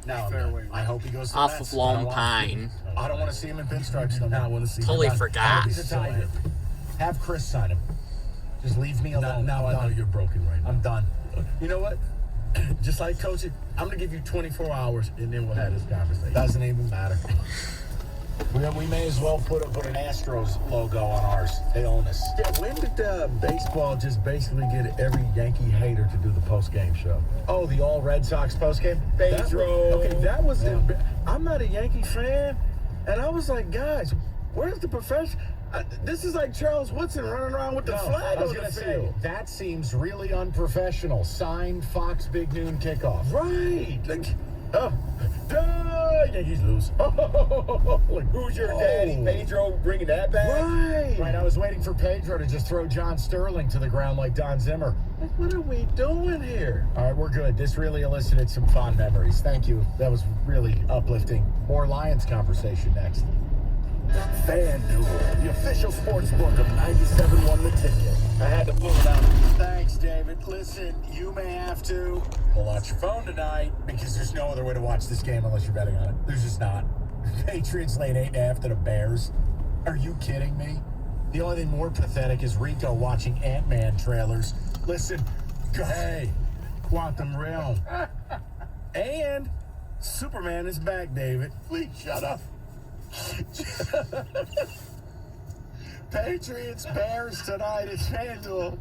Now, Fairway. I hope he goes to the Off Mets. of Lone Pine. I don't want to see him in pinstripes no more. I want to see Totally him. forgot. I hope he's a Tiger. Have Chris sign him. Just leave me alone. Now I know you're broken right now. I'm done. You know what? Just like coaching, I'm going to give you 24 hours, and then we'll have this conversation. Doesn't even matter. We may as well put an Astros logo on ours. They own us. Yeah, when did baseball just basically get every Yankee hater to do the post-game show? Oh, the all Red Sox postgame? That was I'm not a Yankee fan, and I was like, guys, where's the profession? This is like Charles Woodson running around with the flag I was on going the to field. say, that seems really unprofessional. Signed Fox Big Noon Kickoff. Right. Like, Yankees lose. Like, who's your daddy? Pedro bringing that back? Right, I was waiting for Pedro to just throw John Sterling to the ground like Don Zimmer. Like, what are we doing here? All right, we're good. This really elicited some fond memories. Thank you. That was really uplifting. More Lions conversation next. FanDuel, the official sports book of 97.1 The Ticket. I had to pull it out. Thanks, David. Listen, you may have to pull out your phone tonight because there's no other way to watch this game unless you're betting on it. There's just not. Patriots laid 8.5 to the Bears. Are you kidding me? The only thing more pathetic is Rico watching Ant-Man trailers. Listen, Hey, Quantum Realm. And Superman is back, David. please shut up. Patriots, Bears tonight. It's FanDuel.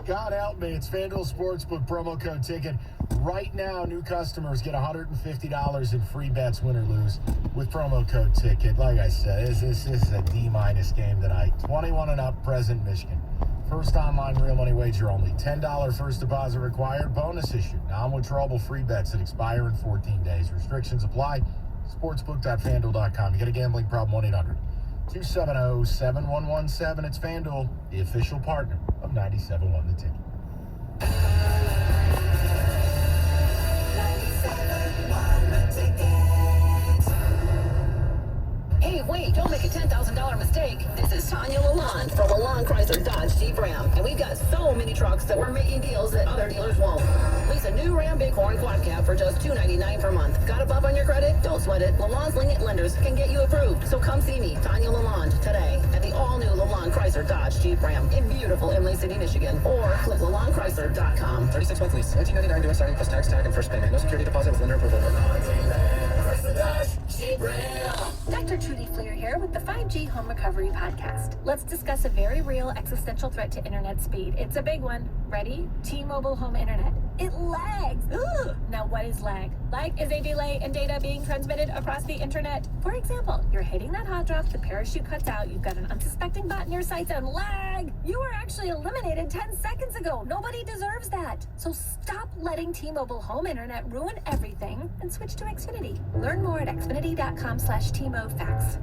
God help me. It's FanDuel Sportsbook promo code ticket. Right now, new customers get $150 in free bets, win or lose, with promo code ticket. Like I said, this is a D- game tonight. 21 and up, present Michigan. First online real money wager only. $10 first deposit required. Bonus issue. Non-withdrawable free bets that expire in 14 days. Restrictions apply. Sportsbook.fanduel.com. You got a gambling problem, 1-800-270-7117. It's FanDuel, the official partner of 97.1 The Ticket. 97.1 The Ticket. Hey, wait, don't make a $10,000 mistake. This is Tanya Lalonde from Lalonde Chrysler Dodge Jeep Ram. And we've got so many trucks that we're making deals that other dealers won't. Lease a new Ram Bighorn Quad Cab for just $299 per month. Got a bump on your credit? Don't sweat it. Lalonde's lenient lenders can get you approved. So come see me, Tanya Lalonde, today at the all-new Lalonde Chrysler Dodge Jeep Ram in beautiful Imlay City, Michigan. Or click LaLondeChrysler.com. 36 month lease, $19.99 due at signing plus tax tag and first payment. No security deposit with lender approval. Dr. Trudy Fleer here with the 5G Home Recovery Podcast. Let's discuss a very real existential threat to internet speed. It's a big one. Ready? T-Mobile Home Internet. It lags. Ugh. Now what is lag? Lag is a delay in data being transmitted across the internet. For example, you're hitting that hot drop, the parachute cuts out, you've got an unsuspecting bot in your sights, and lag! You were actually eliminated 10 seconds ago. Nobody deserves that. So stop letting T-Mobile Home Internet ruin everything and switch to Xfinity. Learn more at xfinity.com/TMOFax.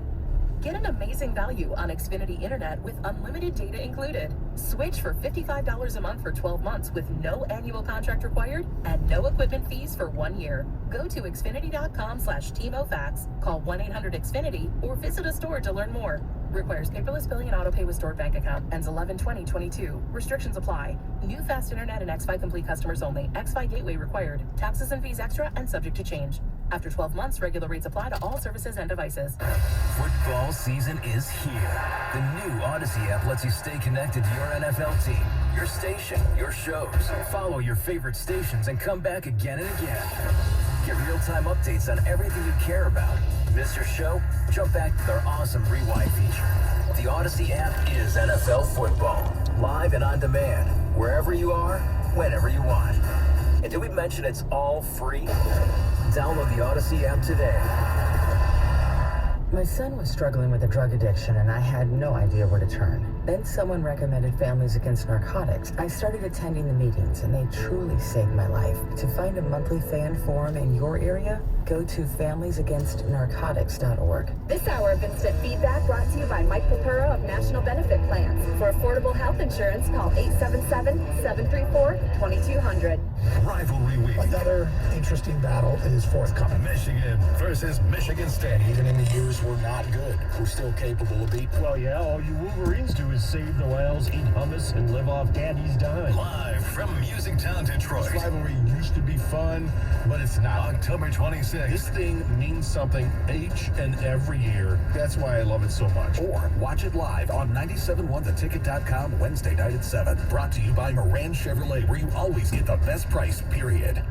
Get an amazing value on Xfinity Internet with unlimited data included. Switch for $55 a month for 12 months with no annual contract required and no equipment fees for 1 year. Go to xfinity.com/TMOFax, call 1-800-XFINITY, or visit a store to learn more. Requires paperless billing and autopay with stored bank account. Ends 11/20/22. Restrictions apply. New fast internet and xFi Complete customers only. xFi Gateway required. Taxes and fees extra and subject to change. After 12 months, regular rates apply to all services and devices. Football season is here. The new Odyssey app lets you stay connected to your NFL team, your station, your shows. Follow your favorite stations and come back again and again. Get real-time updates on everything you care about. Miss your show? Jump back to their awesome rewind feature. The Odyssey app is NFL football. Live and on demand. Wherever you are, whenever you want. And did we mention it's all free? Download the Odyssey app today. My son was struggling with a drug addiction and I had no idea where to turn. Then someone recommended Families Against Narcotics. I started attending the meetings and they truly saved my life. To find a monthly fan forum in your area, go to familiesagainstnarcotics.org. This hour of Instant Feedback brought to you by Mike Papuro of National Benefit Plans. For affordable health insurance, call 877-734-2200. Rivalry week. Another interesting battle is forthcoming. Michigan versus Michigan State. Even in the years we're not good, we're still capable of beating. Well, yeah, all you Wolverines do is save the whales, eat hummus, and live off Daddy's dime. Live from Musictown, Detroit. This rivalry used to be fun, but it's not. October 26th. This thing means something each and every year. That's why I love it so much. Or watch it live on 97.1theticket.com Wednesday night at 7. Brought to you by Moran Chevrolet, where you always get the best price, period.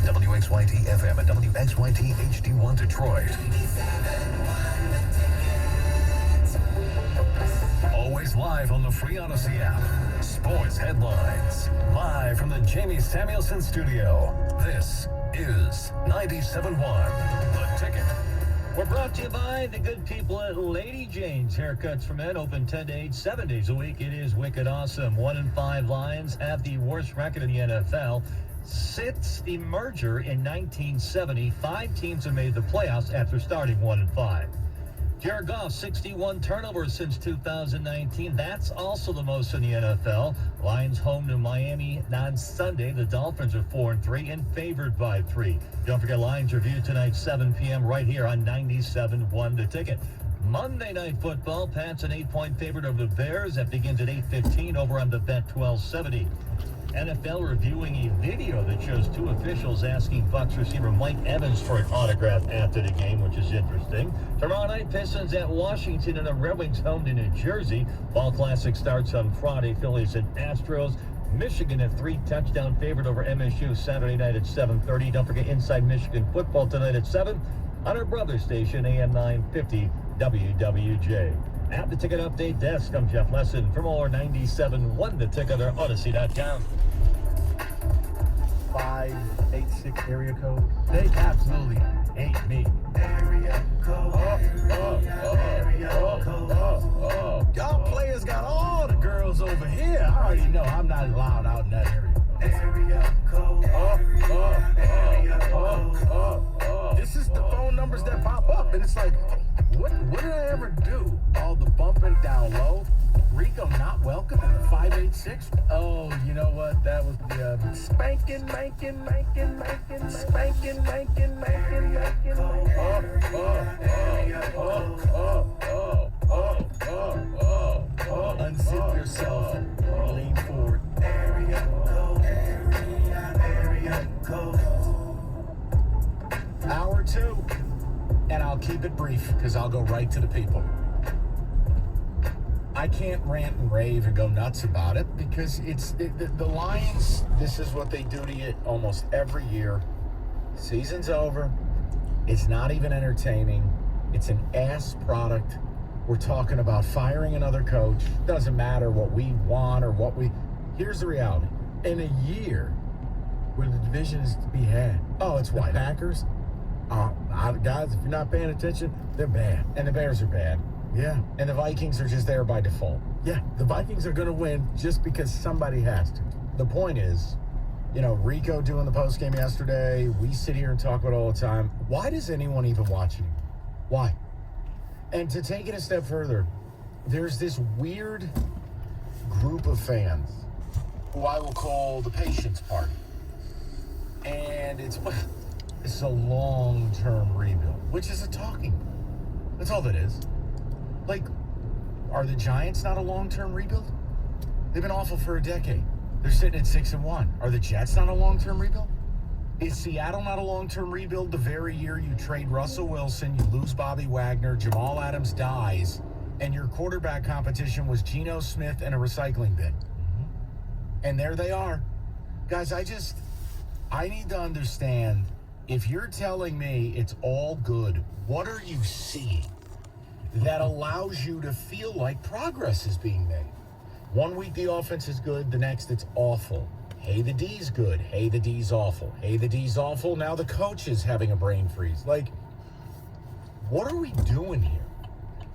WXYT FM and WXYT HD1 Detroit. Always live on the free Odyssey app. Sports headlines. Live from the Jamie Samuelson studio. This is 97.1 The Ticket. We're brought to you by the good people at Lady Jane's Haircuts for Men, open 10 to 8, 7 days a week. It is wicked awesome. 1-5 Lions have the worst record in the NFL. Since the merger in 1970, 5 teams have made the playoffs after starting 1-5. Jared Goff, 61 turnovers since 2019. That's also the most in the NFL. Lions home to Miami on Sunday. The Dolphins are 4-3 and favored by 3. Don't forget Lions review tonight, 7 p.m. right here on 97.1 The Ticket. Monday Night Football, Pats an 8-point favorite over the Bears. That begins at 8:15 over on the Bet 1270. NFL reviewing a video that shows 2 officials asking Bucs receiver Mike Evans for an autograph after the game, which is interesting. Tomorrow night, Pistons at Washington and the Red Wings home to New Jersey. Ball Classic starts on Friday. Phillies and Astros. Michigan a 3-touchdown favorite over MSU Saturday night at 7:30. Don't forget Inside Michigan football tonight at 7 on our brother station, AM 950 WWJ. At the Ticket Update Desk, I'm Jeff Lesson. For more 97.1 The Ticket or Odyssey.com. 586 area code. They absolutely hate me. Area code. Y'all players got all the girls over here. I already know I'm not allowed out in that area. Area code. This is the phone numbers that pop up, and it's like, what did I ever do? All the bumping down low. Rico not welcome in the 586. Oh, you know what? That was the spanking. Unzip yourself. Lean forward. Area code. Hour 2. And I'll keep it brief because I'll go right to the people. I can't rant and rave and go nuts about it because the Lions, this is what they do to you almost every year. Season's over. It's not even entertaining. It's an ass product. We're talking about firing another coach. Doesn't matter what we want or what we... Here's the reality. In a year where the division is to be had. Oh, it's white. The Packers... guys, if you're not paying attention, they're bad. And the Bears are bad. Yeah. And the Vikings are just there by default. Yeah, the Vikings are going to win just because somebody has to. The point is, Rico doing the postgame yesterday, we sit here and talk about it all the time. Why does anyone even watch anymore? Why? And to take it a step further, there's this weird group of fans who I will call the Patience Party. And it's a long-term rebuild, which is a talking point. That's all that is. Like, are the Giants not a long-term rebuild? They've been awful for a decade. They're sitting at 6-1. Are the Jets not a long-term rebuild? Is Seattle not a long-term rebuild the very year you trade Russell Wilson, you lose Bobby Wagner, Jamal Adams dies, and your quarterback competition was Geno Smith and a recycling bin? And there they are. Guys, I need to understand, if you're telling me it's all good, what are you seeing that allows you to feel like progress is being made? One week the offense is good, the next it's awful. Hey, the D's good. Hey, the D's awful. Hey, the D's awful. Now the coach is having a brain freeze. Like, what are we doing here?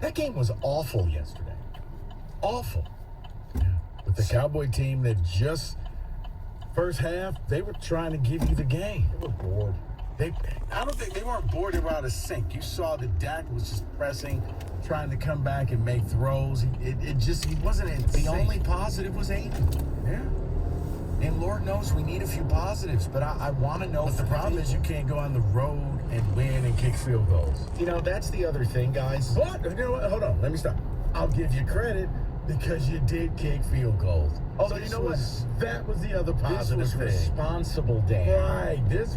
That game was awful yesterday. Awful. Yeah. With the Cowboy team that just, first half, they were trying to give you the game. They were bored. I don't think they weren't bored. They were out of sync. You saw that Dak was just pressing, trying to come back and make throws. He wasn't in sync. The only positive was Aiden. Yeah. And Lord knows we need a few positives, but I want to know. But the problem is you can't go on the road and win and kick field goals. You know, that's the other thing, guys. But, you know what? Hold on. Let me stop. I'll give you credit because you did kick field goals. Oh, so you know what? That was the other positive This was thing. responsible, Dan. Right. This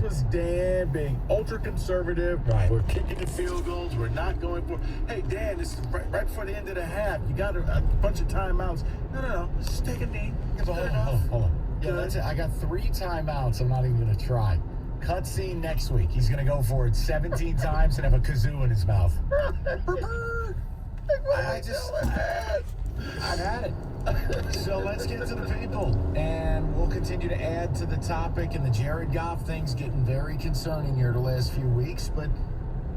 was Dan being ultra conservative. Right. We're kicking the field goals. We're not going for. Hey, Dan, this is right before the end of the half. You got a bunch of timeouts. No. Just take a knee. So hold on. Yeah, that's it. I got 3 timeouts. I'm not even going to try. Cutscene next week. He's going to go for it 17 times and have a kazoo in his mouth. I've had it. So let's get to the people, and we'll continue to add to the topic. And the Jared Goff thing's getting very concerning here the last few weeks, but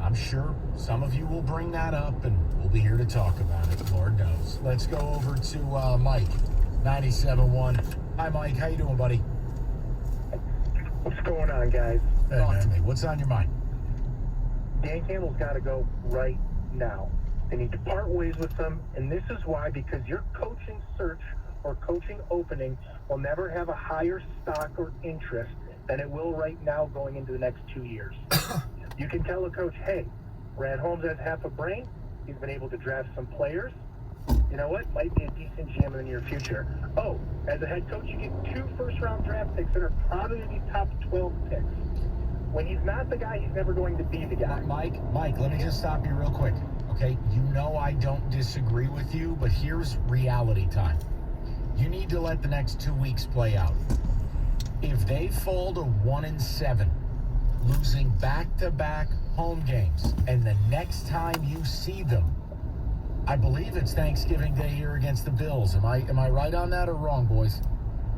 I'm sure some of you will bring that up, and we'll be here to talk about it. Lord knows. Let's go over to Mike, 97.1. Hi, Mike. How you doing, buddy? What's going on, guys? Talk to me. What's on your mind? Dan Campbell's got to go right now. They need to part ways with him, and this is why, because your coaching search or coaching opening will never have a higher stock or interest than it will right now going into the next 2 years. You can tell a coach, hey, Brad Holmes has half a brain. He's been able to draft some players. You know what? Might be a decent GM in the near future. Oh, as a head coach, you get 2 first-round draft picks that are probably going to be top 12 picks. When he's not the guy, he's never going to be the guy. Mike, let me just stop you real quick. Okay, you know I don't disagree with you, but here's reality time. You need to let the next 2 weeks play out. If they fall to 1-7, losing back-to-back home games, and the next time you see them, I believe it's Thanksgiving Day here against the Bills. Am I right on that or wrong, boys?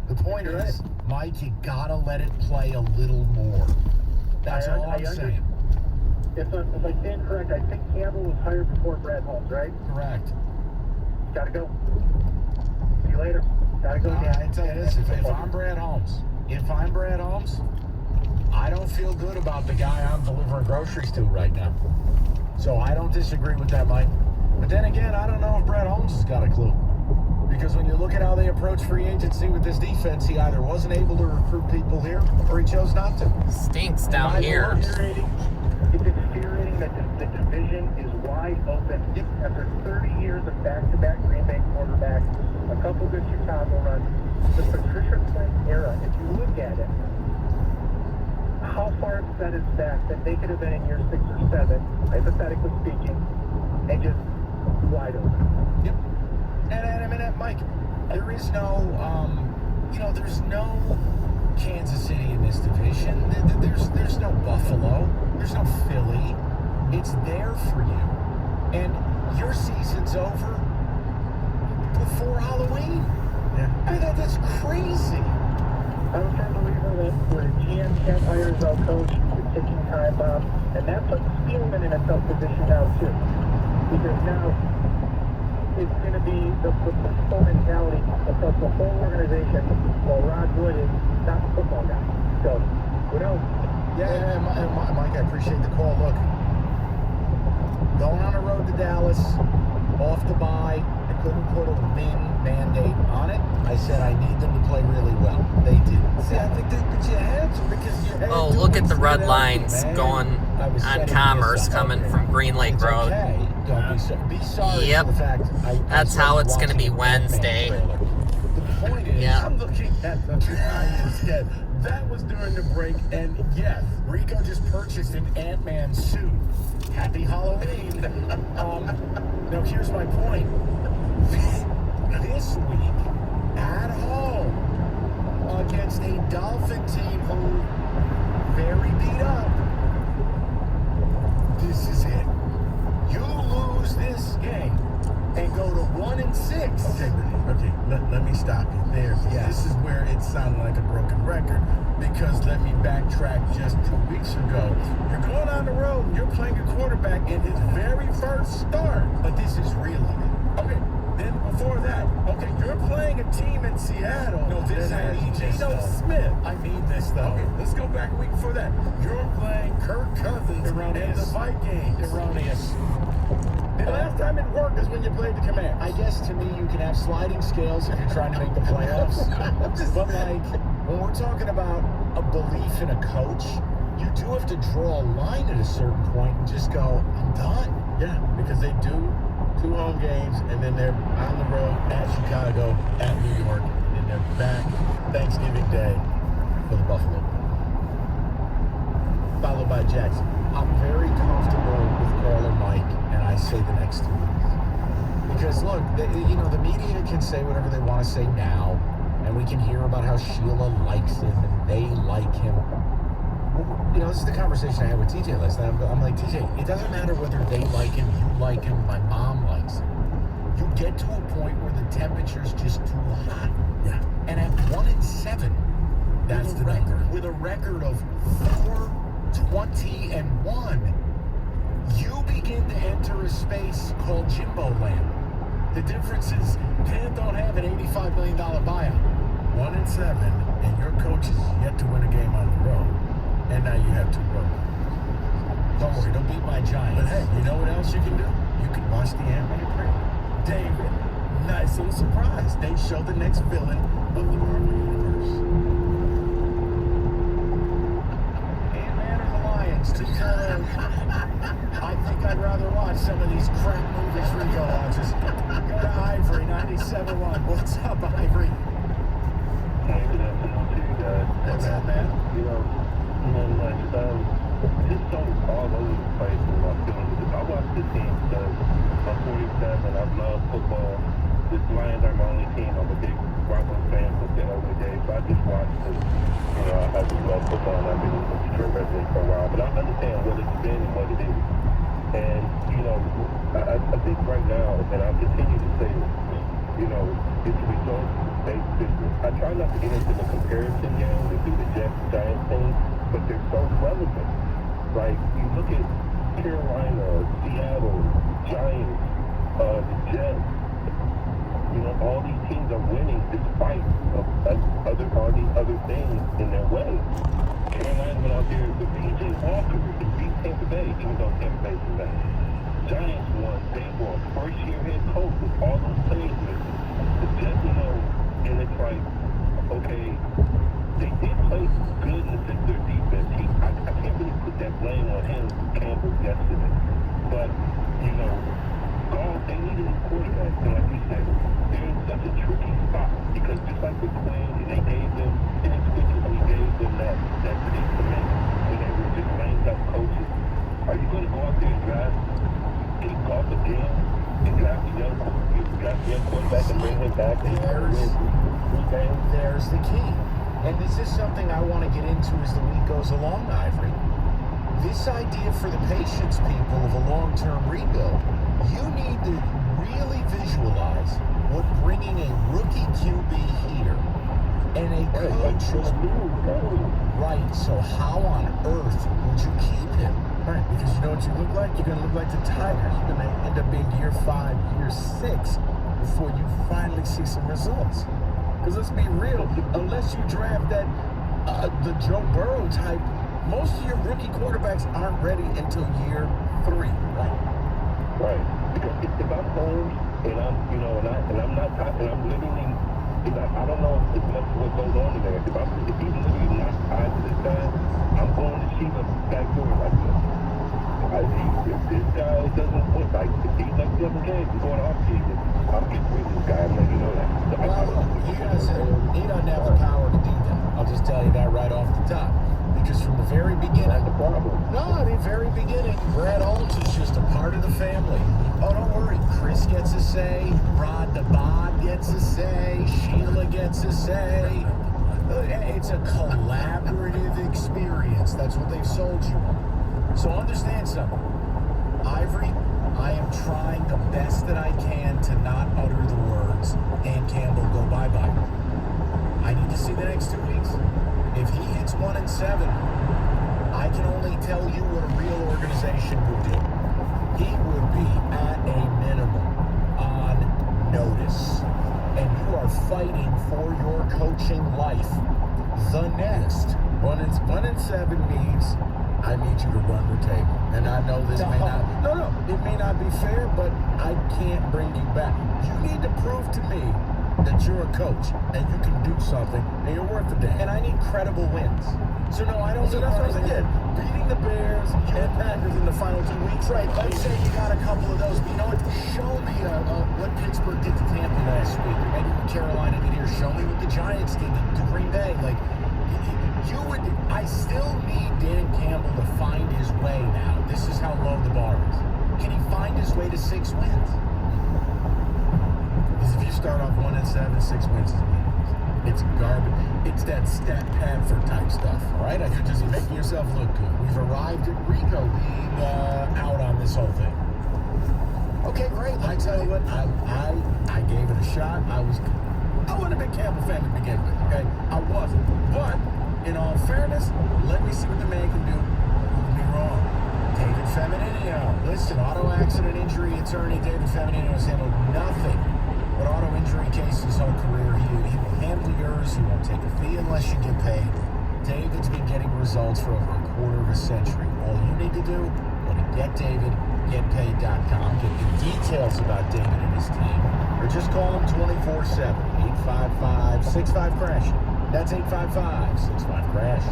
The point is, Mike, you gotta let it play a little more. That's all I'm saying. If I stand correct, I think Campbell was hired before Brad Holmes, right? Correct. Gotta go. See you later. Gotta go, Dan. I tell you this, if I'm Brad Holmes, I don't feel good about the guy I'm delivering groceries to right now. So I don't disagree with that, Mike. But then again, I don't know if Brad Holmes has got a clue. Because when you look at how they approach free agency with this defense, he either wasn't able to recruit people here or he chose not to. Stinks down here. It's infuriating that the division is wide open. After 30 years of back-to-back Green Bay quarterbacks, a couple good Chicago runs, the Patricia Quinn era, if you look at it, how far it set us back that they could have been in year 6 or 7, hypothetically speaking, and just wide open. Yep. And I mean, Mike, there is no, there's no Kansas City in this division. There's no Buffalo. There's no Philly. It's there for you. And your season's over before Halloween. Yeah. I mean, that's crazy. I'm a firm believer that when a GM can't hire his own coach, it's taking time bomb. And that puts Spielman in a tough position now, too. Because now it's going to be the push-pull mentality across the whole organization while Rod Wood is not the football guy. So, who knows? Yeah, Mike, I appreciate the call. Look, going on the road to Dallas, off the bye, I couldn't put a win mandate on it. I said I need them to play really well. They did. See, I think but you had to because you had Oh, look at the red lines going on Commerce coming from Green Lake Road. Okay. Don't be sorry Yep. for the fact That's how it's going to be Wednesday. The point is, Yeah. I'm looking at the Giants yet. That was during the break, and yes, Rico just purchased an Ant-Man suit. Happy Halloween. Now, here's my point. This week, at home, against a Dolphin team who very beat up, this is it. You lose this game and go to 1-6. Okay, let me stop you there. Yeah. This is where it sounded like a broken record because let me backtrack just 2 weeks ago. You're going on the road and you're playing a quarterback in his very first start. But this is really Okay, then before that, okay, you're playing a team in Seattle. No, this that I mean has this, Geno though. Smith. I mean this, though. Okay, let's go back a week before that. You're playing Kirk Cousins Erroneous. In the fight games. Erroneous. The last time it worked is when you played the Commanders. I guess to me, you can have sliding scales if you're trying to make the playoffs. But like, when we're talking about a belief in a coach, you do have to draw a line at a certain point and just go, I'm done. Yeah, because they do 2 home games, and then they're on the road at Chicago, at New York, and then they're back Thanksgiving Day for the Buffalo. Followed by Jackson. I'm very comfortable with Carl and Mike, and I say the next 2 weeks. Because look, the media can say whatever they want to say now, and we can hear about how Sheila likes him and they like him. This is the conversation I had with TJ last night. I'm like, TJ, it doesn't matter whether they like him, you like him, my mom likes him. You get to a point where the temperature's just too hot. Yeah. And at 1-7, that's the record. With a record of 4-20-1, you begin to enter a space called Jimbo Land. The difference is, Penn don't have an $85 million buyout. 1-7, and your coach is yet to win a game on the road. And now you have 2 road. Don't worry, don't beat my Giants. But hey, you know what else you can do? You can watch the animated print. David, nice little surprise. They show the next villain of the Marvel Universe. Ant-Man or the Lions? I think I'd rather watch some of these crap movies Rico watches. Go to Ivory, 97.1. What's up, Ivory? Hey, good afternoon to you guys. What's up, man? Not much. Just so all over the place in my feelings. I watch the team because I'm 47. I love football. The Lions are my only team. I'm a big Broncos fan since the early days. So I just watch because, I just love football and I've been a Detroit resident for a while. But I understand what it's been and what it is. And, I think right now, and I'll continue to say this, it's results-based business. I try not to get into the comparison game to do the Jets-Giants thing, but they're so relevant. Like, you look at Carolina, Seattle, Giants, the Jets, all these teams are winning despite of all these other things in their way. Carolina went out there with P.J. Walker and beat Tampa Bay, even though Tampa Bay's the best. Giants won, they won. First-year head coach with all those players missing. The Jets, and it's like, okay, they did play good in their defense. I can't really put that blame on him, Campbell, yesterday. But, they needed a quarterback. And like you said, they're in such a tricky spot. Because just like with Quinn, they gave them, inexplicably gave them that predicament when they were just ranked up coaches. Are you going to go out there and draft Keith Goff again and draft a young quarterback and bring him back and There's the key. And this is something I want to get into as the week goes along, Ivory. This idea for the patience people of a long-term rebuild, you need to really visualize what bringing a rookie QB here and a coach right, so how on earth would you keep him? Right, because you know what you look like? You're going to look like the Tigers. You're going to end up being year 5, year 6 before you finally see some results. Because let's be real, unless you draft that, the Joe Burrow type, most of your rookie quarterbacks aren't ready until year 3, right? Right. Because if I'm home and I'm not, and I'm literally, I don't know as much what goes on in there. If he's literally not tied to this guy, I'm going to see the back door like this. If this guy doesn't win, like, if he's like 7 games, he's going off season, I'm getting rid of this guy. I'm letting you know that. He doesn't have the power to do that. I'll just tell you that right off the top. Because from the very beginning, that's the problem. No, the very beginning, Brad Holmes is just a part of the family. Oh, don't worry. Chris gets a say. Rod the Bod gets a say. Sheila gets a say. It's a collaborative experience. That's what they've sold you. So understand something. Ivory, I am trying the best that I can to not utter the words, Dan Campbell, go bye-bye. I need to see the next 2 weeks. If he hits 1-7, I can only tell you what a real organization would do. He would be at a minimum on notice. And you are fighting for your coaching life. The next 1-7 means I need you to run the table. And I know this may not, it may not be fair, but I can't bring you back. You need to prove to me that you're a coach and you can do something and you're worth the damn. And I need credible wins. So no, I don't. So that's what I did. Beating the Bears and Packers in the final 2 weeks. Right. Let's say you got a couple of those. But you know what? Show me what Pittsburgh did to Tampa last week. Or maybe what Carolina did here. Show me what the Giants did to Green Bay. Like, you would. I still need Dan Campbell to find his way now. This is how low the bar is. Can he find his way to 6 wins? Because if you start off 1-7, 6 wins is meaningless. It's garbage. It's that stat Padford type stuff, all right? You're just making yourself look good. We've arrived at Rico being out on this whole thing. Okay, great. I tell you what, I gave it a shot. I wasn't a big Campbell fan to begin with, okay? I wasn't. But, in all fairness, let me see what the man can do. Prove me wrong. David Feminino. Listen, auto accident injury attorney David Feminino has handled nothing but auto injury cases his whole career. He will handle yours. He won't take a fee unless you get paid. David's been getting results for over a quarter of a century. All you need to do, go to getdavidgetpaid.com, get the details about David and his team, or just call him 24/7, 855-65-CRASH. That's 855-65-CRASH.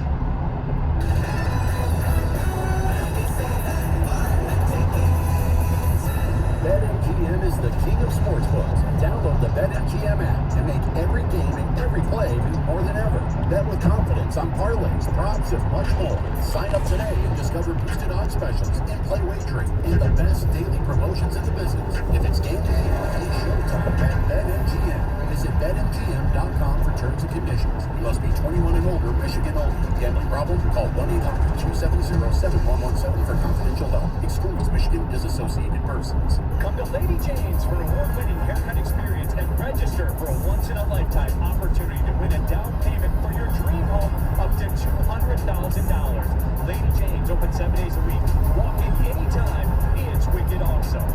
BetMGM is the king of sportsbooks. Download the BetMGM app and make every game and every play mean more than ever. Bet with confidence on parlays, props, and much more. Sign up today and discover boosted odds specials, in-play wagering, and the best daily promotions in the business. If it's game day, it's showtime at BetMGM. Visit BetMGM.com for terms and conditions. You must be 21 and older, Michigan only. Gambling problem? Call 1-800-270-7117 for confidential help. Excludes Michigan disassociated persons. Come to Lady Jane's for an award-winning haircut experience and register for a once-in-a-lifetime opportunity to win a down payment for your dream home up to $200,000. Lady Jane's open 7 days a week. Walk in anytime. It's wicked awesome.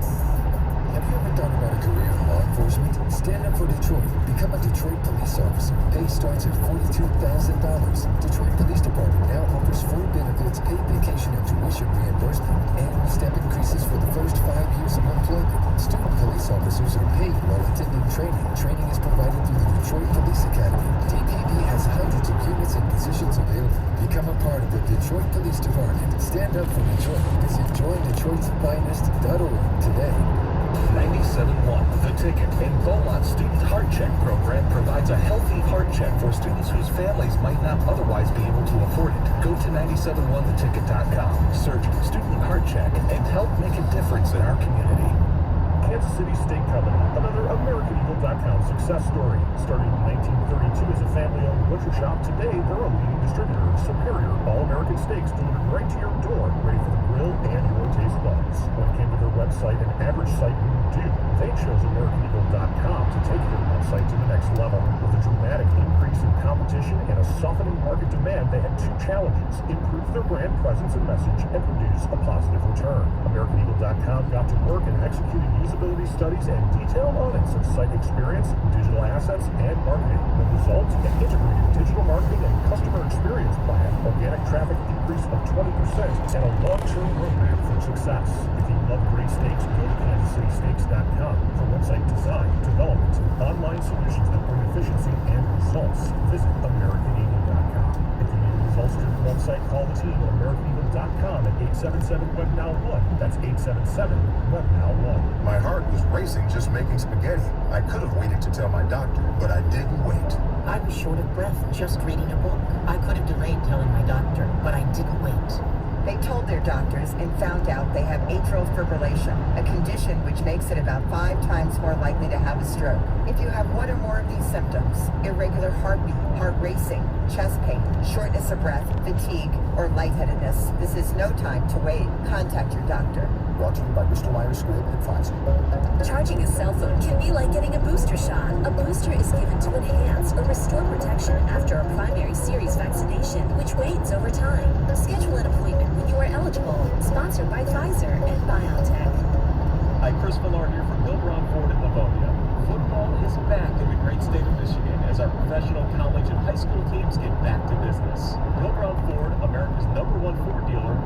Have you ever thought about a career in law enforcement? Stand up for Detroit. Become a Detroit police officer. Pay starts at $42,000. Detroit Police Department now offers full benefits, paid vacation and tuition reimbursement, and step increases for the first 5 years of employment. Student police officers are paid while attending training. Training is provided through the Detroit Police Academy. DPD has hundreds of units and positions available. Become a part of the Detroit Police Department. Stand up for Detroit. Visit joindetroitsfinest.org today. 97.1 The Ticket and Beaumont Student Heart Check program provides a healthy heart check for students whose families might not otherwise be able to afford it. Go to 971theticket.com, search Student Heart Check, and help make a difference in our community. Kansas City Steak Company, another AmericanEagle.com success story. Starting in 1932 as a family-owned butcher shop, today they're a leading distributor of superior all-American steaks delivered right to your door, ready for the grill and your taste buds. When it came to their website, an average site wouldn't do. They chose AmericanEagle.com to take their website to the next level. With a dramatic increase in competition and a softening market demand, they had two challenges: improve their brand presence and message, and produce a positive return. AmericanEagle.com got to work and executed usability studies and detailed audits of site experience, digital assets, and marketing. The result, an integrated digital marketing and customer experience plan, organic traffic increase of 20%, and a long-term roadmap for success. If you love great steaks, go to KansasCitySteaks.com for website design, development, and online solutions that bring efficiency and results. Visit AmericanEagle.com. If you need results to your website, call the team at AmericanEagle.com at 877-WebNow1. That's 877-WebNow1. My heart was racing just making spaghetti. I could have waited to tell my doctor, but I didn't wait. I was short of breath just reading a book. I could have delayed telling my doctor, but I didn't wait. They told their doctors and found out they have atrial fibrillation, a condition which makes it about 5 times more likely to have a stroke. If you have one or more of these symptoms, irregular heartbeat, heart racing, chest pain, shortness of breath, fatigue, or lightheadedness, this is no time to wait. Contact your doctor. Brought to you by Bristol Myers Squibb and Pfizer. Charging a cell phone can be like getting a booster shot. A booster is given to enhance or restore protection after a primary series vaccination, which wanes over time. Schedule an appointment when you are eligible. Sponsored by Pfizer and BioNTech. Hi, Chris Millar here from Milbron Ford in Livonia. Football is back in the great state of Michigan as our professional college and high school teams get back to business. Milbron Ford, America's #1 Ford dealer,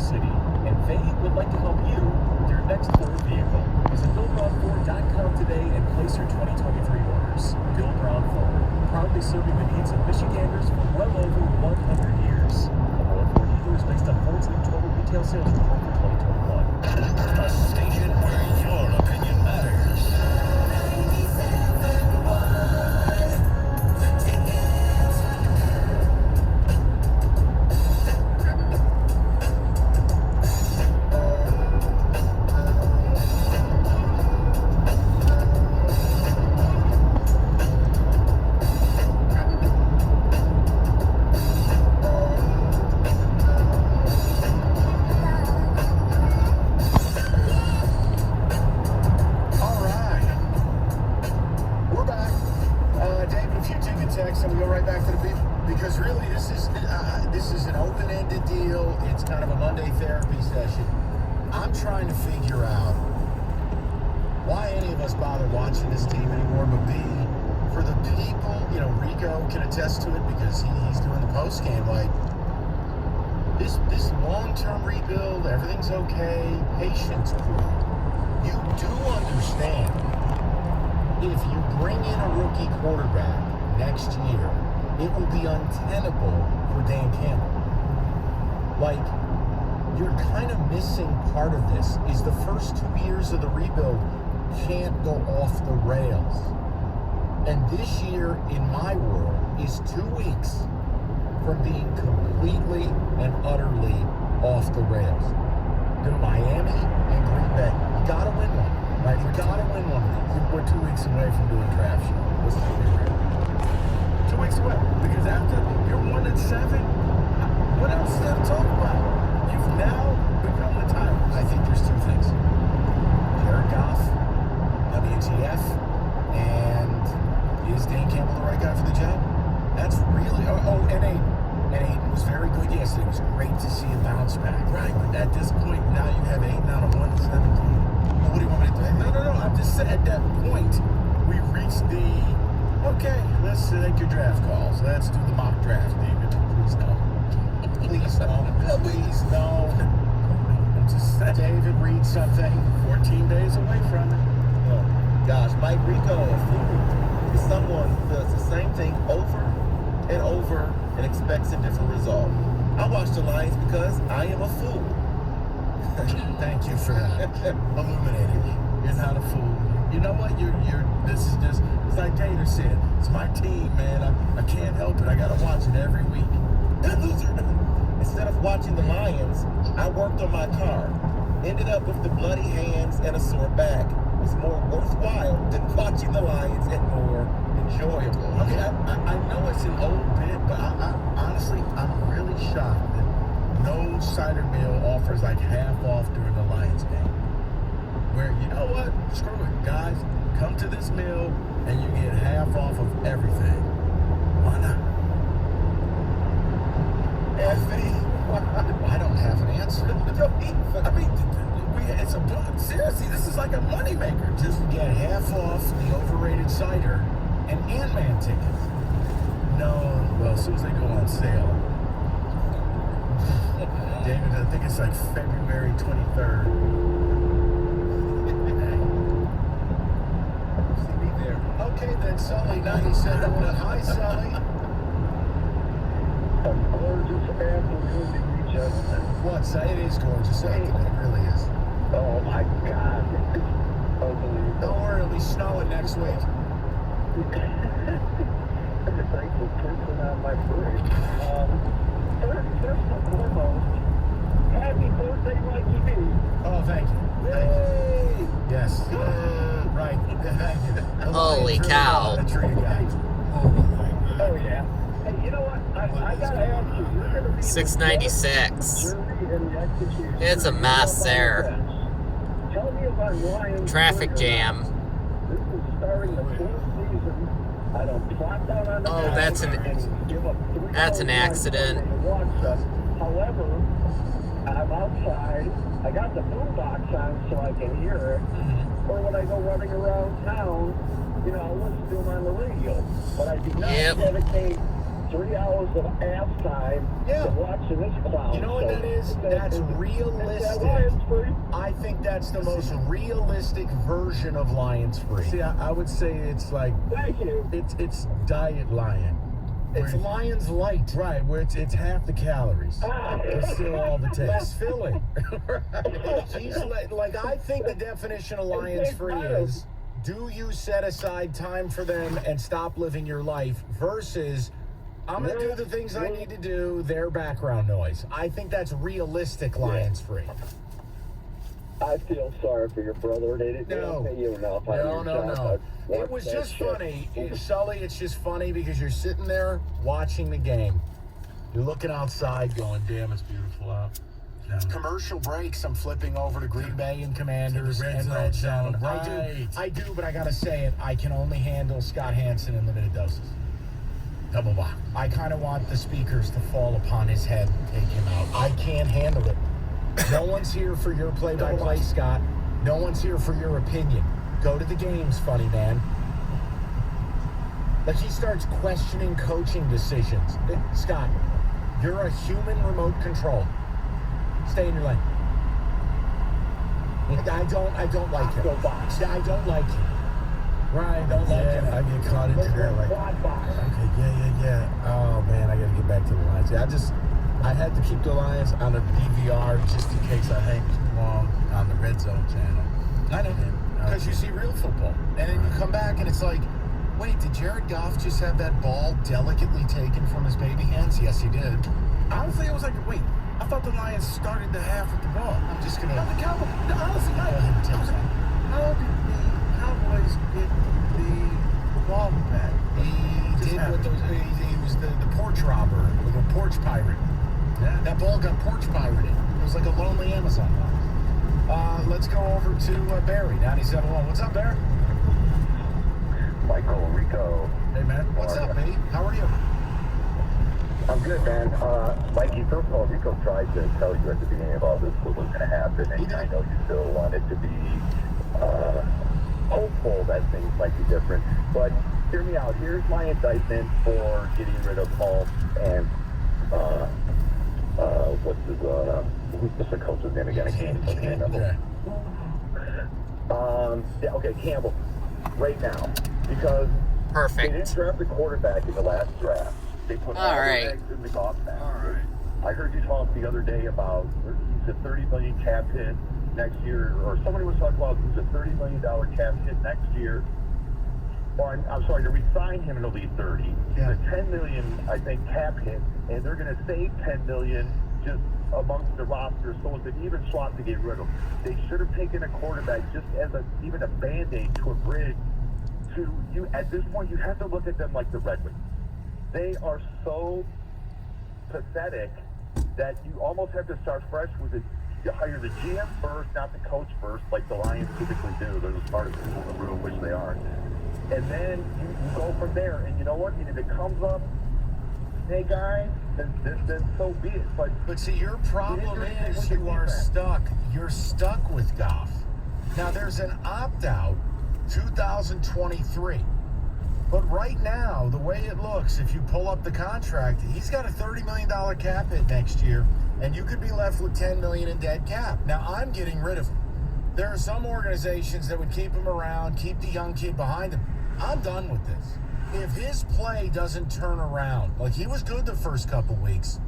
city, and they would like to help you with your next Ford vehicle. Visit BillBrownFord.com today and place your 2023 orders. Bill Brown Ford, proudly serving the needs of Michiganders for well over 100 years. The World Ford dealers based on Ford's new total retail sales report for 2021. A station where your opinion matters. text and we go right back to the beat, because really this is an open-ended deal. It's kind of a Monday therapy session. I'm trying to figure out why any of us bother watching this team anymore, but B, for the people, you know, Rico can attest to it because he's doing the post game. Like this long-term rebuild, everything's okay. Patience, crew. You do understand if you bring in a rookie quarterback next year, it will be untenable for Dan Campbell. Like, you're kind of missing part of this. Is the first 2 years of the rebuild can't go off the rails. And this year, in my world, is 2 weeks from being completely and utterly off the rails. Do Miami and Green Bay. You gotta win one. Right? You gotta win one of these. We're 2 weeks away from doing draft show. Let's just be real. 2 weeks away. Because after you're 1-7, what else is there to talk about? You've now become the Titans. I think there's two things. Jared Goff, WTF, and is Dan Campbell the right guy for the job? That's really... and Aiden was very good yesterday. It was great to see him bounce back. Right, but at this point, now you have Aiden out of 1-17. Well, what do you want me to do? No. I'm just saying, at that point, we reached the... Okay, let's select your draft calls. Let's do the mock draft, David. Please no. Please no. Please no. I'm just saying. David, read something. 14 days away from it. Oh, gosh, Mike Rico, a fool, is someone who does the same thing over and over and expects a different result. I watch the Lions because I am a fool. Thank you for that. Illuminating me. You're not a fool. You know what? This is just, it's like Gator said, it's my team, man. I can't help it. I gotta watch it every week. Instead of watching the Lions, I worked on my car. Ended up with the bloody hands and a sore back. It's more worthwhile than watching the Lions and more enjoyable. I mean, I know it's an old bit, but I honestly, I'm really shocked that no cider mill offers like half off during the Lions game. Where, you know what? Screw it, guys. Come to this mill and you get half off of everything. Why not? I don't have an answer. I mean, seriously, this is like a moneymaker. Just get half off the overrated cider and Ant-Man tickets. No, well, as soon as they go on sale. David, I think it's like February 23rd. See me there. Okay, then, Sully 97. Hi, Sully. A gorgeous afternoon, gentlemen. What's that? It is gorgeous afternoon. It really is. Oh, my God. Unbelievable. Don't worry, it'll be snowing next week. I'm just thankful for on my parade. First and foremost, happy birthday, Mikey B. Oh, thank you. Thank you. Yes. Right. Thank you. Holy cow. Oh, yeah. Hey, you know what? I gotta ask you. You're gonna be 696. It's a mess there. Tell me about Ryan. Traffic jam. This is starting the fourth season. I don't plot down on the that's an accident. However, I'm outside. I got the boombox on so I can hear it. Or when I go running around town, you know, I'll listen to them on the radio. But I do not dedicate 3 hours of ass time to watching this clown. You know what that is? That's realistic. I think that's the most realistic version of Lions Free. See, I would say it's like, thank you. It's Diet Lion. It's Lions Light. Right, where it's half the calories. It's still all the taste. Less filling. He's like, I think the definition of Lions Free is, do you set aside time for them and stop living your life versus I'm going to do the things I need to do, their background noise. I think that's realistic Lions Free. I feel sorry for your brother. They didn't pay you enough. No. It was just funny. Sully, it's just funny because you're sitting there watching the game. You're looking outside going, damn, it's beautiful out. Commercial breaks, I'm flipping over to Green Bay and Commanders and Red Zone. I do, but I got to say it. I can only handle Scott Hansen in limited doses. Double block. I kind of want the speakers to fall upon his head and take him out. I can't handle it. No one's here for your play-by-play, Scott. No one's here for your opinion. Go to the games, funny man. Like, he starts questioning coaching decisions. Scott, you're a human remote control. Stay in your lane. I don't like him. I don't like him. Right, don't like him. I get caught into that, like, okay, yeah. Oh, man, I got to get back to the Lions. I had to keep the Lions on a DVR just in case I hang too long on the Red Zone channel. I know, because you see real football. And then you come back and it's like, wait, did Jared Goff just have that ball delicately taken from his baby hands? Yes, he did. Honestly, it was like, wait, I thought the Lions started the half with the ball. I'm just going to... Not the Cowboys. Honestly, how did the Cowboys get the ball back? He did what those... He was the porch robber, or the porch pirate. Yeah. That ball got porch pirated. It was like a lonely Amazon ball. Let's go over to Barry, 97.1. What's up, Barry? Michael, Rico. Hey, man. What's up, B? How are you? I'm good, man. Mikey, first of all, Rico tried to tell you at the beginning of all this what was going to happen, and I know you still wanted to be hopeful that things might be different. But hear me out. Here's my indictment for getting rid of Holmes and what's the coach's name again? I can't remember. Okay, Campbell. Right now, because they didn't draft the quarterback in the last draft. They put all their eggs in the Goff basket. I heard you talk the other day about he's a $30 million cap hit next year, or somebody was talking about he's a $30 million cap hit next year. Or I'm sorry, to re-sign him it'll be 30. He's a $10 million, I think, cap hit, and they're going to save $10 million just amongst the roster, so it's an even swap to get rid of him. They should have taken a quarterback just as even a band-aid to a bridge. You at this point, you have to look at them like the Red Wings. They are so pathetic that you almost have to start fresh with it. You hire the GM first, not the coach first, like the Lions typically do. They're the smartest people in the room, which they are. And then you go from there. And you know what? And if it comes up, hey guys, then so be it. But see, your problem is you are stuck. You're stuck with Goff. Now there's an opt-out 2023. But right now, the way it looks, if you pull up the contract, he's got a $30 million cap hit next year, and you could be left with $10 million in dead cap. Now, I'm getting rid of him. There are some organizations that would keep him around, keep the young kid behind him. I'm done with this. If his play doesn't turn around, like he was good the first couple weeks,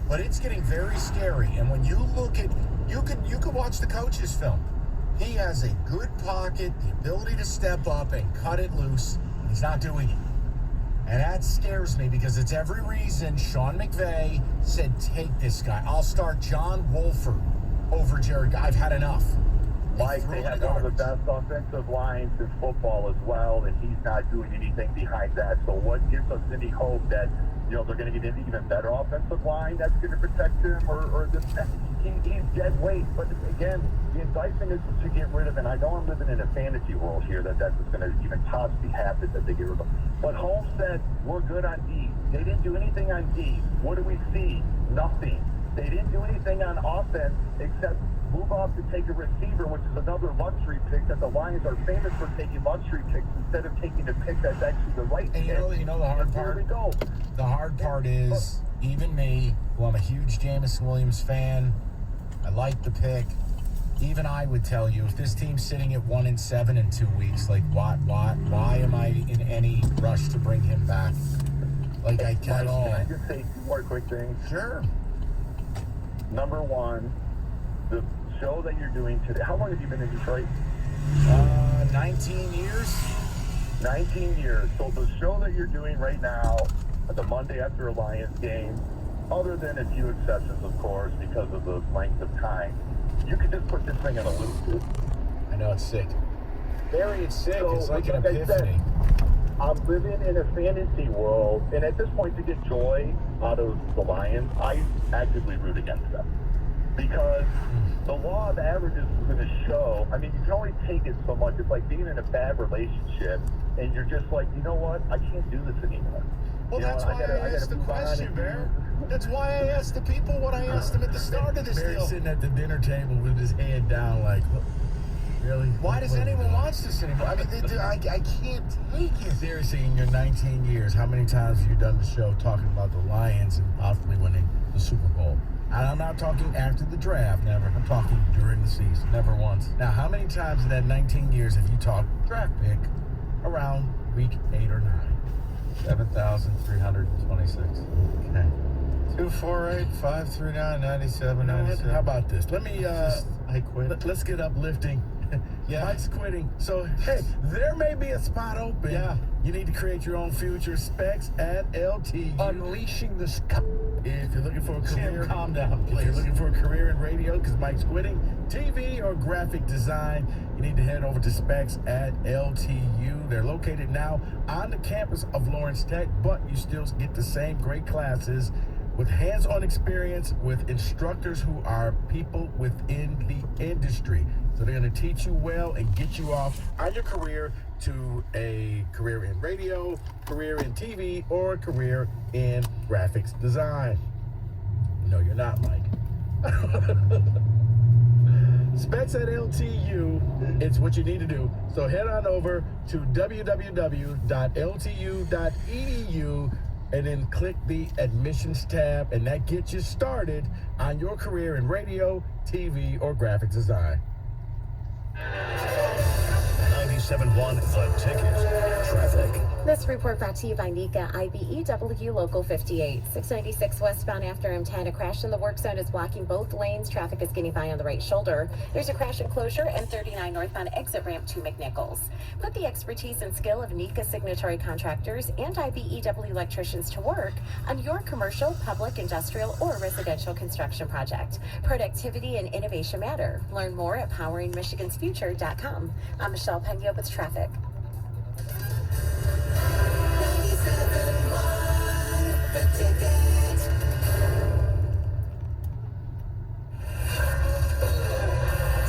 but it's getting very scary. And when you look at, you could watch the coach's film. He has a good pocket, the ability to step up and cut it loose. He's not doing it. And that scares me because it's every reason Sean McVay said, take this guy. I'll start John Wolford over Jared. I've had enough. Mike, they have one of the best offensive lines in football as well, and he's not doing anything behind that. So what gives us any hope that, you know, they're going to get an even better offensive line that's going to protect him, or this? He's dead weight. But again, the indictment is to get rid of him. I know I'm living in a fantasy world here that's going to even possibly happen that they get rid of him. But Holmes said, we're good on D. They didn't do anything on D. What do we see? Nothing. They didn't do anything on offense except move off to take a receiver, which is another luxury pick that the Lions are famous for taking luxury picks instead of taking a pick that's actually the right pick. And you know the hard part? Here we go. The hard part is, even me, who I'm a huge Jameson Williams fan, I like the pick. Even I would tell you, if this team's sitting at 1-7 in 2 weeks, like why am I in any rush to bring him back? Like I Can I just say 2 more quick things? Sure. Number one, the show that you're doing today. How long have you been in Detroit? 19 years. 19 years. So the show that you're doing right now, the Monday after a Lions game, other than a few exceptions, of course, because of the length of time, you could just put this thing on a loop, dude. I know, it's sick. Barry, it's sick. So, it's like an I said, epiphany. I'm living in a fantasy world, and at this point, to get joy out of the Lions, I actively root against them. Because the law of averages is going to show, I mean, you can only take it so much. It's like being in a bad relationship, and you're just like, you know what? I can't do this anymore. Well, that's why I asked the question, Bear. That's why I asked the people what I asked them at the start of this deal. Bear's sitting at the dinner table with his head down like, really? Why does anyone watch this anymore? I mean, I can't take it. Seriously, in your 19 years, how many times have you done the show talking about the Lions and possibly winning the Super Bowl? And I'm not talking after the draft, never. I'm talking during the season, never once. Now, how many times in that 19 years have you talked draft pick around week 8 or 9? 7,326. Okay. 248 539 97 97. How about this? Let me I quit. Let's get uplifting. Yeah. Mike's quitting. So hey, there may be a spot open. Yeah. You need to create your own future. Specs at LTU. Unleashing the sky. If you're looking for a career, calm down, please. If you're looking for a career in radio, because Mike's quitting, TV or graphic design, you need to head over to Specs at LTU. They're located now on the campus of Lawrence Tech, but you still get the same great classes with hands-on experience with instructors who are people within the industry. So they're going to teach you well and get you off on your career to a career in radio, career in TV, or a career in graphics design. No, you're not, Mike. Specs at LTU, it's what you need to do. So head on over to www.ltu.edu and then click the admissions tab, and that gets you started on your career in radio, TV, or graphic design. 97.1 The Ticket. Traffic. This report brought to you by NECA IBEW Local 58. 696 westbound after M10. A crash in the work zone is blocking both lanes. Traffic is getting by on the right shoulder. There's a crash enclosure and 39 northbound exit ramp to McNichols. Put the expertise and skill of NECA signatory contractors and IBEW electricians to work on your commercial, public, industrial, or residential construction project. Productivity and innovation matter. Learn more at poweringmichigansfuture.com. I'm Michelle Pena with traffic.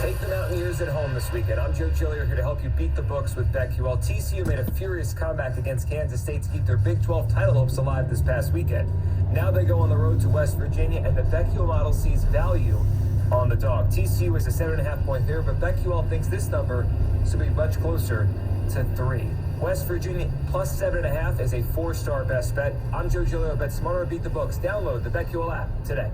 Take the Mountaineers at home this weekend. I'm Joe Gillier here to help you beat the books with BetQL. TCU made a furious comeback against Kansas State to keep their Big 12 title hopes alive this past weekend. Now they go on the road to West Virginia, and the BetQL model sees value on the dog. TCU is a 7.5-point favorite, but BetQL thinks this number should be much closer to 3. West Virginia plus 7.5 is a 4-star best bet. I'm Joe Giglio. Bet smarter, beat the books. Download the BetQL app today.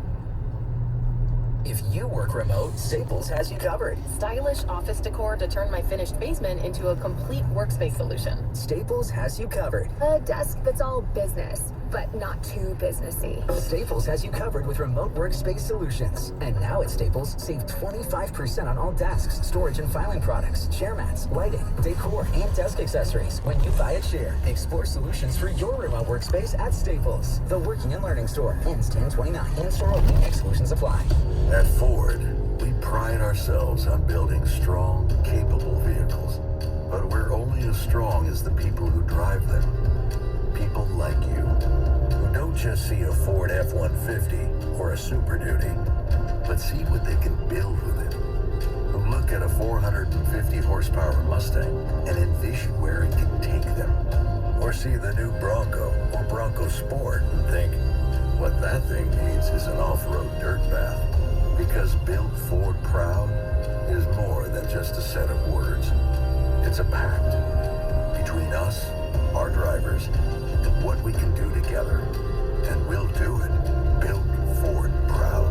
If you work remote, Staples has you covered. Stylish office decor to turn my finished basement into a complete workspace solution. Staples has you covered. A desk that's all business, but not too businessy. Staples has you covered with remote workspace solutions. And now at Staples, save 25% on all desks, storage and filing products, chair mats, lighting, decor, and desk accessories when you buy a chair. Explore solutions for your remote workspace at Staples. The Working and Learning Store ends 10/29. In-store only. Exclusions apply. At Ford, we pride ourselves on building strong, capable vehicles. But we're only as strong as the people who drive them. People like you, who don't just see a Ford F-150 or a Super Duty, but see what they can build with it. Who look at a 450 horsepower Mustang and envision where it can take them. Or see the new Bronco or Bronco Sport and think, what that thing needs is an off-road dirt is a pact between us, our drivers, and what we can do together. And we'll do it. Build Ford proud.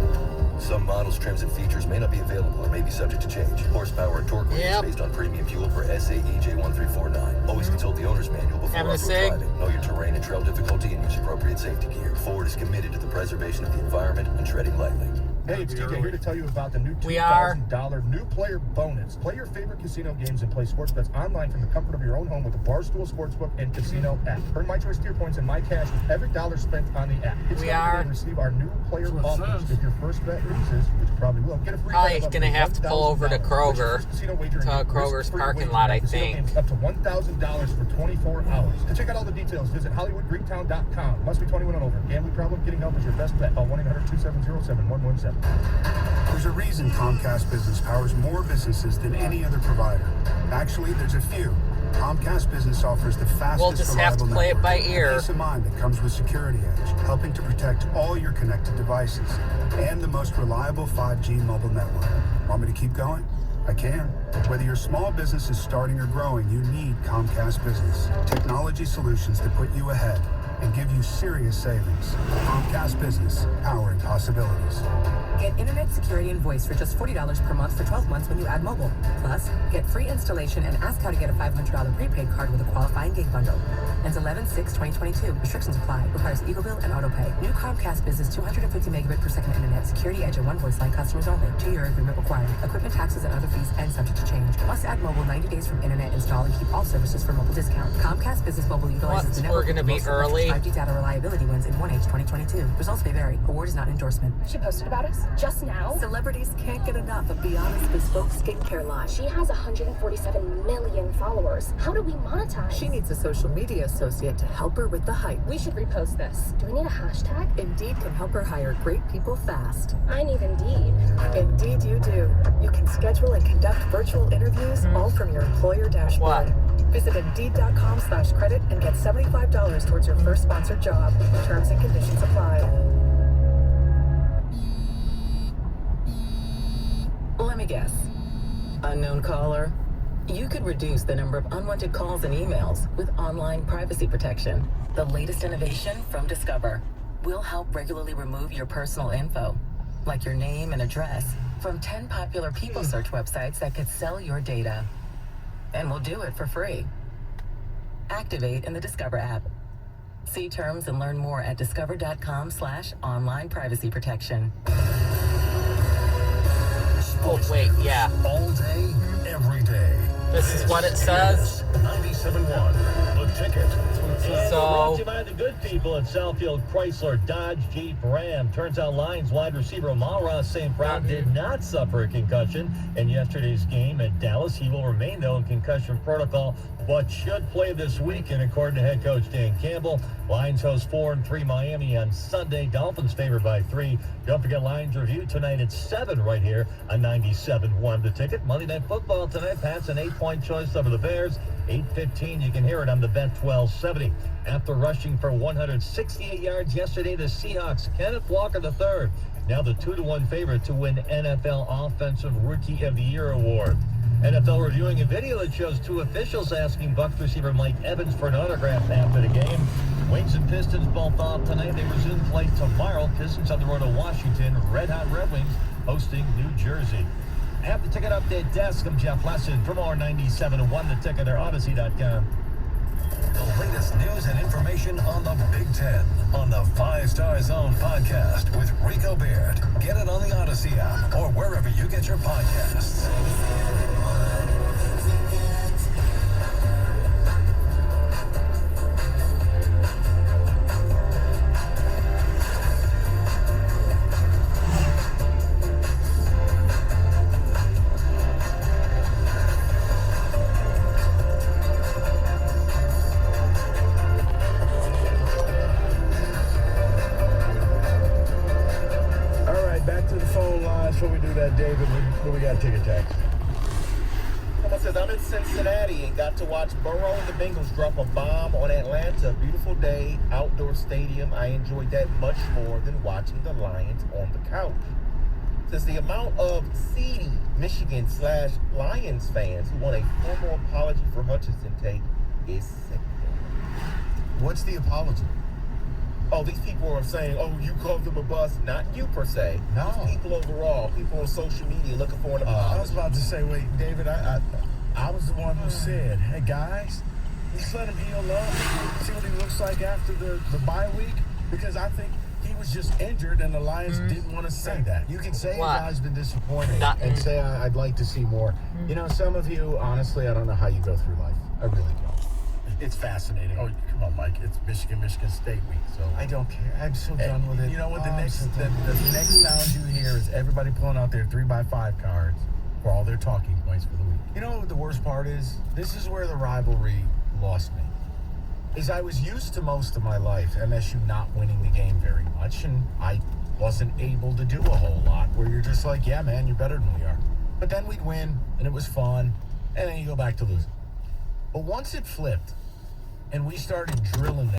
Some models, trims, and features may not be available or may be subject to change. Horsepower and torque rates based on premium fuel per SAE J1349. Always consult the owner's manual before off-road driving. Know your terrain and trail difficulty and use appropriate safety gear. Ford is committed to the preservation of the environment and treading lightly. Hey, it's TJ here to tell you about the new $2,000 new player bonus. Play your favorite casino games and play sports bets online from the comfort of your own home with the Barstool Sportsbook and Casino app. Earn My Choice tier points and My Cash with every dollar spent on the app. It's time to receive our new player offers. If your first bet loses, which probably will, get a free probably going to have to pull over to Kroger, to Kroger's parking lot, I think. Up to $1,000 for 24 hours. To check out all the details, visit HollywoodGreektown.com. Must be 21 and over. Gambling problem? Getting help is your best bet. Call 1-800-270-7117. There's a reason Comcast Business powers more businesses than any other provider. Actually, there's a few. Comcast Business offers the fastest, we'll just have to play it by ear. Peace of mind that comes with Security Edge, helping to protect all your connected devices, and the most reliable 5G mobile network. Want me to keep going? I can. Whether your small business is starting or growing, you need Comcast Business. Technology solutions that put you ahead and give you serious savings. Comcast Business, powering possibilities. Get internet security and voice for just $40 per month for 12 months when you add mobile. Plus, get free installation and ask how to get a $500 prepaid card with a qualifying gig bundle. Ends 11/6/2022. Restrictions apply. Requires EagleBill and AutoPay. New Comcast Business 250 megabit per second internet. Security Edge and one voice line customers only. 2-year agreement required. Equipment taxes and other fees and subject to change. Must add mobile 90 days from internet install and keep all services for mobile discount. Comcast Business Mobile utilizes the network. We're going to be early. 5G data reliability wins in 1H 2022. Results may vary. Award is not endorsement. She posted about us just now. Celebrities can't get enough of Beyond's bespoke skincare line. She has 147 million followers. How do we monetize? She needs a social media associate to help her with the hype. We should repost this. Do we need a hashtag? Indeed can help her hire great people fast. I need Indeed. Indeed you do. You can schedule and conduct virtual interviews all from your employer dashboard. Visit Indeed.com/credit and get $75 towards your first sponsored job. Terms and conditions apply. Let me guess. Unknown caller? You could reduce the number of unwanted calls and emails with online privacy protection. The latest innovation from Discover will help regularly remove your personal info, like your name and address, from 10 popular people search websites that could sell your data. And we'll do it for free. Activate in the Discover app. See terms and learn more at discover.com/online privacy protection. Oh, wait, yeah. All day, every day. This is what it says. 97.1, The Ticket. So, brought to you by the good people at Southfield Chrysler Dodge Jeep Ram. Turns out Lions wide receiver Amon-Ra St. Brown did not suffer a concussion in yesterday's game at Dallas. He will remain, though, in concussion protocol, but should play this weekend, according to head coach Dan Campbell. Lions host 4-3 Miami on Sunday. Dolphins favored by 3. Don't forget Lions Review tonight at 7 right here on 97.1 The Ticket. Monday Night Football tonight. Pats an 8-point choice over the Bears. 8:15, you can hear it on the Bet 1270. After rushing for 168 yards yesterday, the Seahawks, Kenneth Walker III, now the 2-1 favorite to win NFL Offensive Rookie of the Year award. NFL reviewing a video that shows 2 officials asking Bucs receiver Mike Evans for an autograph after the game. Wings and Pistons both off tonight. They resume play tomorrow. Pistons on the road to Washington. Red Hot Red Wings hosting New Jersey. At the Ticket Update desk, I'm Jeff Lesson. For more 97.1 The Ticket or Odyssey.com. The latest news and information on the Big Ten on the 5 Star Zone podcast with Rico Beard. Get it on the Odyssey app or wherever you get your podcasts. Before we do that, David, what we got ticket tax? Someone says, I'm in Cincinnati and got to watch Burrow and the Bengals drop a bomb on Atlanta. Beautiful day, outdoor stadium. I enjoyed that much more than watching the Lions on the couch. Says the amount of seedy Michigan/Lions fans who want a formal apology for Hutchinson take is sick. What's the apology? Oh, these people are saying, oh, you called them a bust. Not you per se. No. It's people overall. People on social media looking for an apology. I was about to say, wait, David, I was the one who said, hey, guys, let's let him heal up. See what he looks like after the bye week. Because I think he was just injured and the Lions didn't want to say that. You can say a What? guy's been disappointed and say, I'd like to see more. You know, some of you, honestly, I don't know how you go through life. I really don't. It's fascinating. Oh, come on, Mike. It's Michigan State week, so I don't care. I'm so done with it. You know what? The Oh, next I'm so done. the next sound you hear is everybody pulling out their 3x5 cards for all their talking points for the week. You know what the worst part is? This is where the rivalry lost me. Is I was used to most of my life MSU not winning the game very much, and I wasn't able to do a whole lot where you're just like, yeah, man, you're better than we are. But then we'd win, and it was fun, and then you go back to losing. But once it flipped, and we started drilling them,